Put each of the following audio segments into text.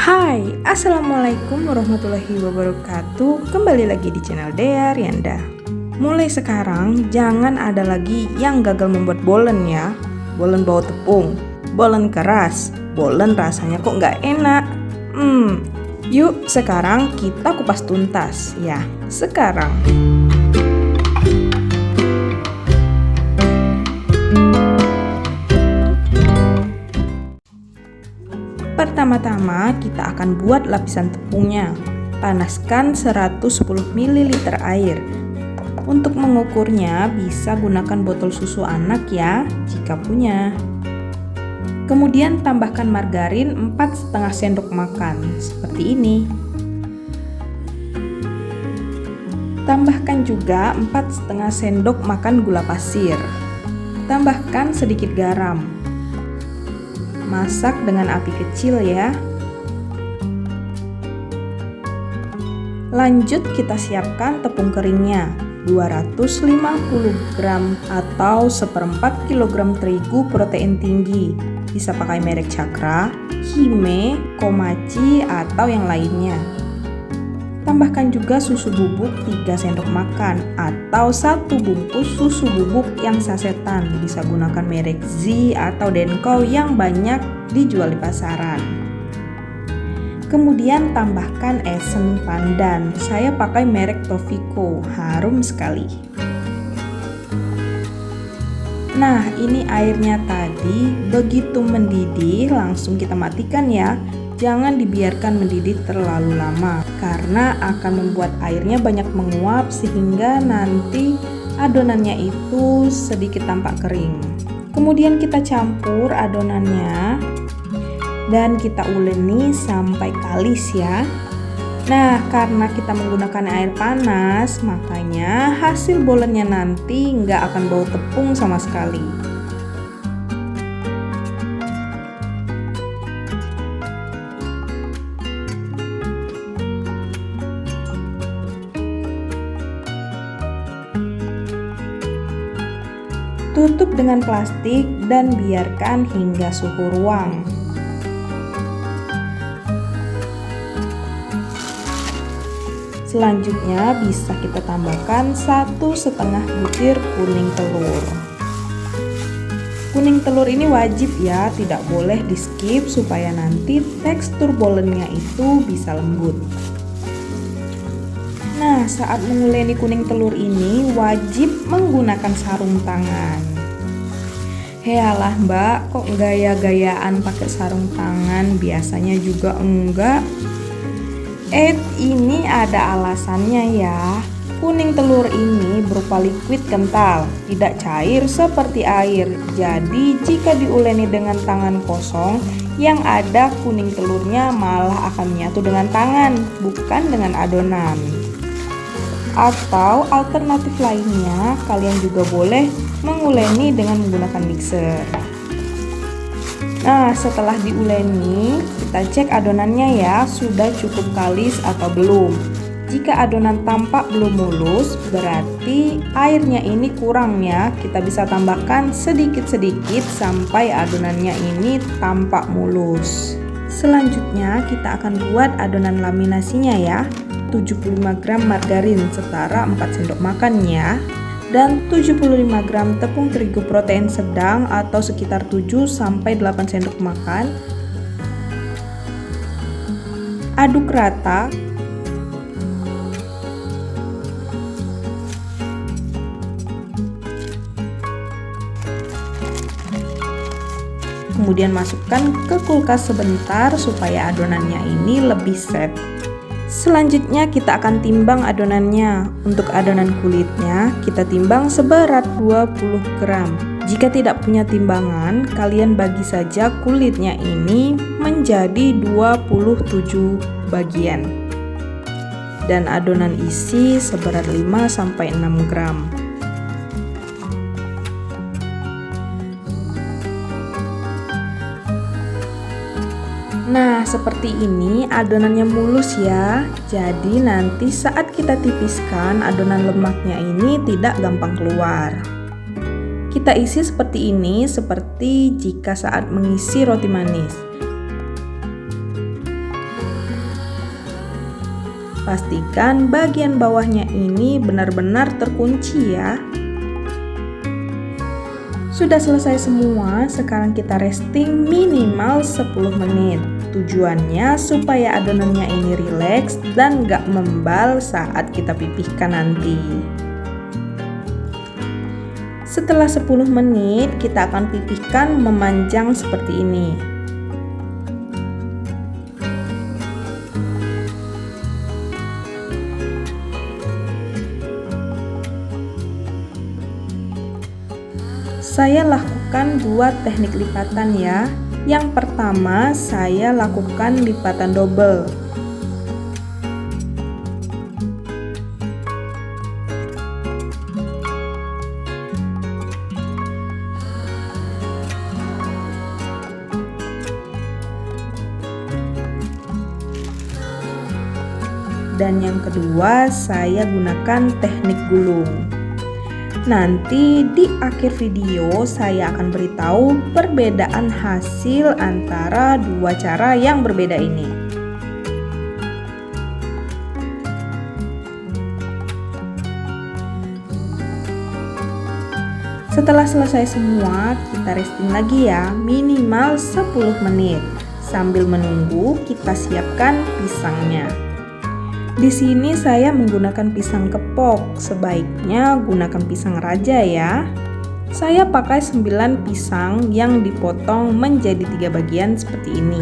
Hai, Assalamualaikum warahmatullahi wabarakatuh. Kembali lagi di channel Dea Rianda. Mulai sekarang, jangan ada lagi yang gagal membuat bolen ya. Bolen bau tepung, bolen keras, bolen rasanya kok nggak enak. Yuk sekarang kita kupas tuntas ya. Sekarang pertama-tama kita akan buat lapisan tepungnya. Panaskan 110 ml air. Untuk mengukurnya bisa gunakan botol susu anak ya jika punya. Kemudian tambahkan margarin 4,5 sendok makan seperti ini. Tambahkan juga 4,5 sendok makan gula pasir. Tambahkan sedikit garam. Masak dengan api kecil ya. Lanjut kita siapkan tepung keringnya 250 gram atau 1/4 kg terigu protein tinggi. Bisa pakai merek Cakra, Hime, Komachi atau yang lainnya. Tambahkan juga susu bubuk 3 sendok makan atau 1 bungkus susu bubuk yang sasetan. Bisa gunakan merek Z atau Denko yang banyak dijual di pasaran. Kemudian tambahkan esen pandan. Saya pakai merek Tofiko, harum sekali. Nah, ini airnya tadi begitu mendidih langsung kita matikan ya. Jangan dibiarkan mendidih terlalu lama karena akan membuat airnya banyak menguap sehingga nanti adonannya itu sedikit tampak kering. Kemudian kita campur adonannya dan kita uleni sampai kalis ya. Nah, karena kita menggunakan air panas, makanya hasil bolennya nanti nggak akan bau tepung sama sekali. Tutup dengan plastik dan biarkan hingga suhu ruang. Selanjutnya bisa kita tambahkan 1,5 butir kuning telur. Kuning telur ini wajib ya, tidak boleh di skip supaya nanti tekstur bolennya itu bisa lembut. Nah, saat menguleni kuning telur ini wajib menggunakan sarung tangan. Healah mbak, kok gaya-gayaan pakai sarung tangan, biasanya juga enggak. Ini ada alasannya ya. Kuning telur ini berupa liquid kental, tidak cair seperti air. Jadi jika diuleni dengan tangan kosong, yang ada kuning telurnya malah akan menyatu dengan tangan, bukan dengan adonan. Atau alternatif lainnya, kalian juga boleh menguleni dengan menggunakan mixer. Nah, setelah diuleni, kita cek adonannya ya, sudah cukup kalis atau belum. Jika adonan tampak belum mulus, berarti airnya ini kurang ya. Kita bisa tambahkan sedikit-sedikit sampai adonannya ini tampak mulus. Selanjutnya, kita akan buat adonan laminasinya ya. 75 gram margarin setara 4 sendok makan ya. Dan 75 gram tepung terigu protein sedang atau sekitar 7-8 sendok makan. Aduk rata. Kemudian masukkan ke kulkas sebentar supaya adonannya ini lebih set. Selanjutnya kita akan timbang adonannya. Untuk adonan kulitnya kita timbang seberat 20 gram. Jika tidak punya timbangan, kalian bagi saja kulitnya ini menjadi 27 bagian. Dan adonan isi seberat 5-6 gram. Nah, seperti ini adonannya mulus ya. Jadi nanti saat kita tipiskan, adonan lemaknya ini tidak gampang keluar. Kita isi seperti ini, seperti jika saat mengisi roti manis. Pastikan bagian bawahnya ini benar-benar terkunci ya. Sudah selesai semua, sekarang kita resting minimal 10 menit. Tujuannya supaya adonannya ini rileks dan gak membal saat kita pipihkan nanti. Setelah 10 menit, kita akan pipihkan memanjang seperti ini. Saya lakukan 2 teknik lipatan ya. Yang pertama, saya lakukan lipatan double. Dan yang kedua, saya gunakan teknik gulung. Nanti di akhir video saya akan beritahu perbedaan hasil antara 2 cara yang berbeda ini. Setelah selesai semua, kita resting lagi ya, minimal 10 menit. Sambil menunggu, kita siapkan pisangnya. Di sini saya menggunakan pisang kepok, sebaiknya gunakan pisang raja ya. Saya pakai 9 pisang yang dipotong menjadi 3 bagian seperti ini.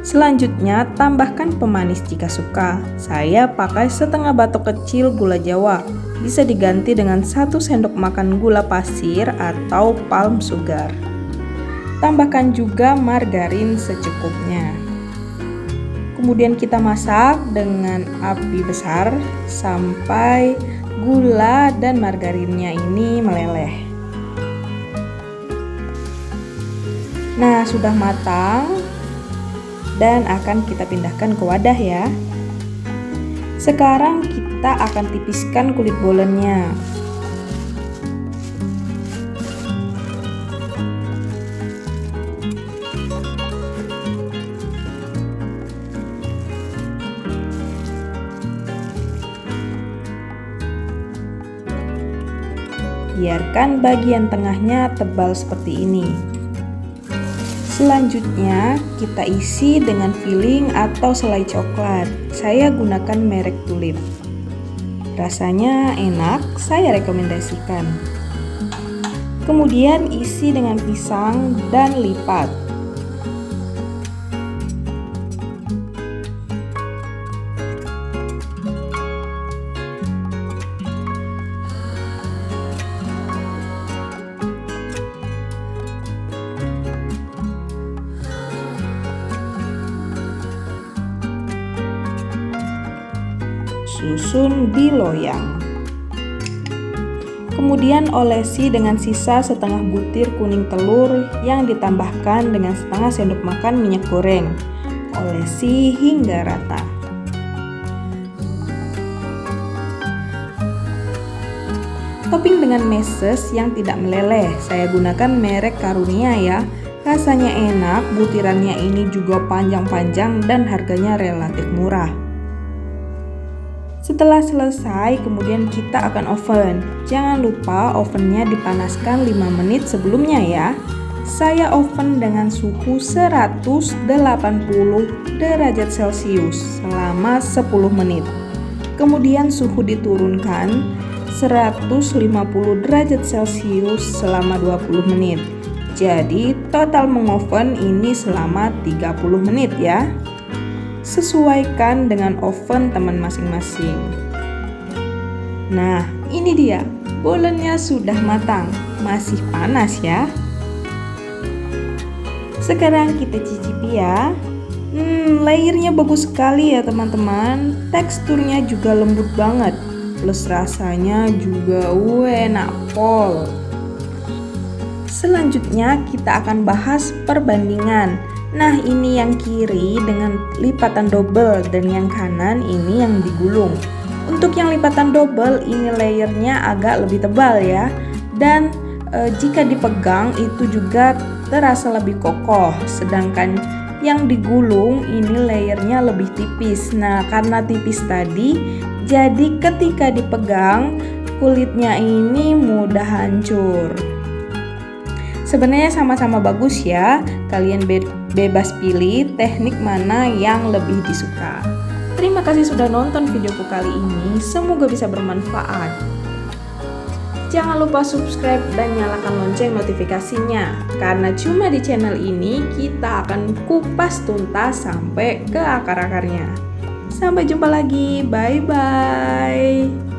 Selanjutnya tambahkan pemanis jika suka. Saya pakai setengah batok kecil gula jawa, bisa diganti dengan 1 sendok makan gula pasir atau palm sugar. Tambahkan juga margarin secukupnya. Kemudian kita masak dengan api besar sampai gula dan margarinnya ini meleleh. Nah, sudah matang dan akan kita pindahkan ke wadah ya. Sekarang kita akan tipiskan kulit bolennya. Biarkan bagian tengahnya tebal seperti ini. Selanjutnya kita isi dengan filling atau selai coklat. Saya gunakan merek Tulip. Rasanya enak, saya rekomendasikan. Kemudian isi dengan pisang dan lipat. Susun di loyang. Kemudian olesi dengan sisa setengah butir kuning telur yang ditambahkan dengan setengah sendok makan minyak goreng. Olesi hingga rata. Topping dengan meses yang tidak meleleh. Saya gunakan merek Karunia ya. Rasanya enak, butirannya ini juga panjang-panjang dan harganya relatif murah. Setelah selesai, kemudian kita akan oven. Jangan lupa ovennya dipanaskan 5 menit sebelumnya ya. Saya oven dengan suhu 180 derajat Celcius selama 10 menit. Kemudian suhu diturunkan 150 derajat Celcius selama 20 menit. Jadi total mengoven ini selama 30 menit ya. Sesuaikan dengan oven teman masing-masing. Nah, ini dia, bolennya sudah matang, masih panas ya. Sekarang kita cicipi ya. Layernya bagus sekali ya teman-teman. Teksturnya juga lembut banget, plus rasanya juga enak pol. Selanjutnya kita akan bahas perbandingan. Nah, ini yang kiri dengan lipatan double dan yang kanan ini yang digulung. Untuk yang lipatan double ini layernya agak lebih tebal ya. Dan jika dipegang itu juga terasa lebih kokoh. Sedangkan Yang digulung ini layernya lebih tipis. Nah, karena tipis tadi, jadi ketika dipegang kulitnya ini mudah hancur. Sebenarnya sama-sama bagus ya. Kalian bebas pilih teknik mana yang lebih disuka. Terima kasih sudah nonton videoku kali ini. Semoga bisa bermanfaat. Jangan lupa subscribe dan nyalakan lonceng notifikasinya, karena cuma di channel ini kita akan kupas tuntas sampai ke akar-akarnya. Sampai jumpa lagi, bye-bye.